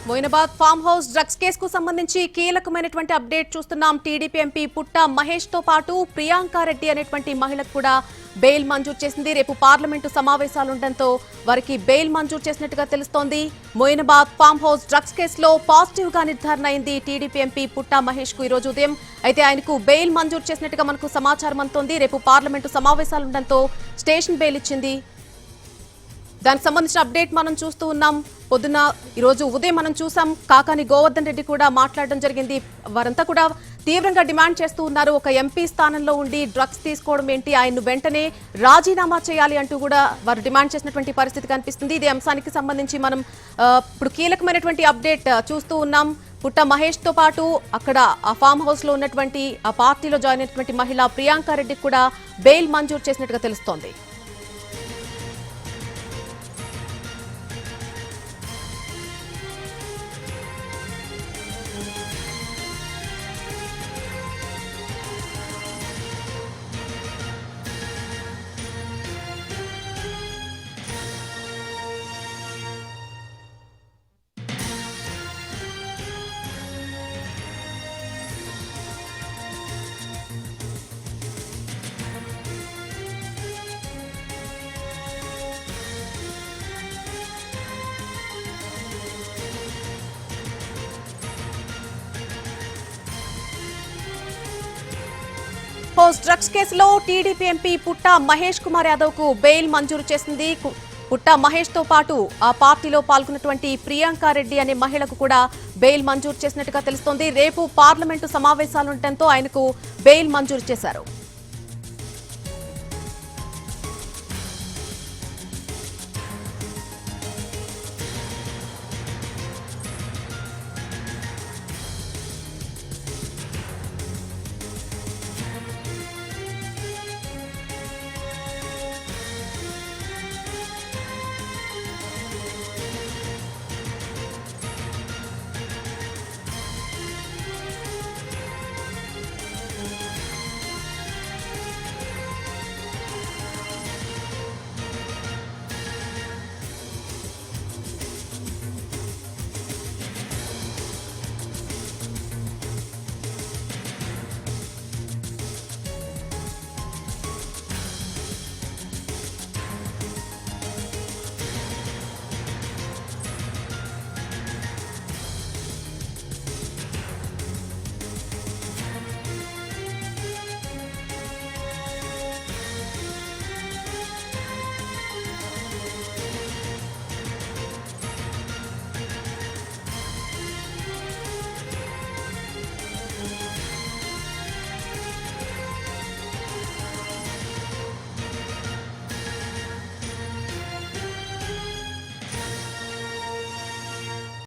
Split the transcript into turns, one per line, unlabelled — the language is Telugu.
మొయినాబాద్ ఫామ్ హౌస్ డ్రగ్స్ కేసుకు సంబంధించి కీలకమైనటువంటి అప్డేట్ చూస్తున్నాం. టీడీపీ ఎంపీ పుట్ట మహేష్ తో పాటు ప్రియాంక రెడ్డి అనేటువంటి మహిళకు కూడా బెయిల్ మంజూరు చేసింది. రేపు పార్లమెంటు సమావేశాలు ఉండడంతో వారికి బెయిల్ మంజూరు చేసినట్టుగా తెలుస్తోంది. మొయినాబాద్ ఫామ్ హౌస్ డ్రగ్స్ కేసులో పాజిటివ్ గా నిర్ధారణ అయింది టీడీపీ ఎంపీ పుట్ట మహేష్ కు ఈ రోజు ఉదయం. అయితే ఆయనకు బెయిల్ మంజూరు చేసినట్టుగా మనకు సమాచారం అందుతోంది. రేపు పార్లమెంటు సమావేశాలు ఉండడంతో స్టేషన్ బెయిల్ ఇచ్చింది. దానికి సంబంధించిన అప్డేట్ మనం చూస్తూ ఉన్నాం. పొద్దున ఈరోజు ఉదయం మనం చూసాం కాకాని గోవర్ధన్ రెడ్డి కూడా మాట్లాడడం జరిగింది. వారంతా కూడా తీవ్రంగా డిమాండ్ చేస్తూ ఉన్నారు. ఒక ఎంపీ స్థానంలో ఉండి డ్రగ్స్ తీసుకోవడం ఏంటి, ఆయన్ను వెంటనే రాజీనామా చేయాలి అంటూ కూడా వారు డిమాండ్ చేసినటువంటి పరిస్థితి కనిపిస్తుంది. ఇదే అంశానికి సంబంధించి మనం ఇప్పుడు కీలకమైనటువంటి అప్డేట్ చూస్తూ ఉన్నాం. పుట్ట మహేష్ తో పాటు అక్కడ ఆ ఫామ్ హౌస్ లో ఉన్నటువంటి ఆ పార్టీలో జాయిన్ అయినటువంటి మహిళ ప్రియాంక రెడ్డికి కూడా బెయిల్ మంజూరు చేసినట్టుగా తెలుస్తోంది. హౌస్ డ్రగ్స్ కేసులో టీడీపీ ఎంపీ పుట్ట మహేష్ కుమార్ యాదవ్ కు బెయిల్ మంజూరు చేసింది. పుట్ట మహేష్ తో పాటు ఆ పార్టీలో పాల్గొన్నటువంటి ప్రియాంక రెడ్డి అనే మహిళకు కూడా బెయిల్ మంజూరు చేసినట్టుగా తెలుస్తోంది. రేపు పార్లమెంటు సమావేశాలు ఉండటంతో ఆయనకు బెయిల్ మంజూరు చేశారు.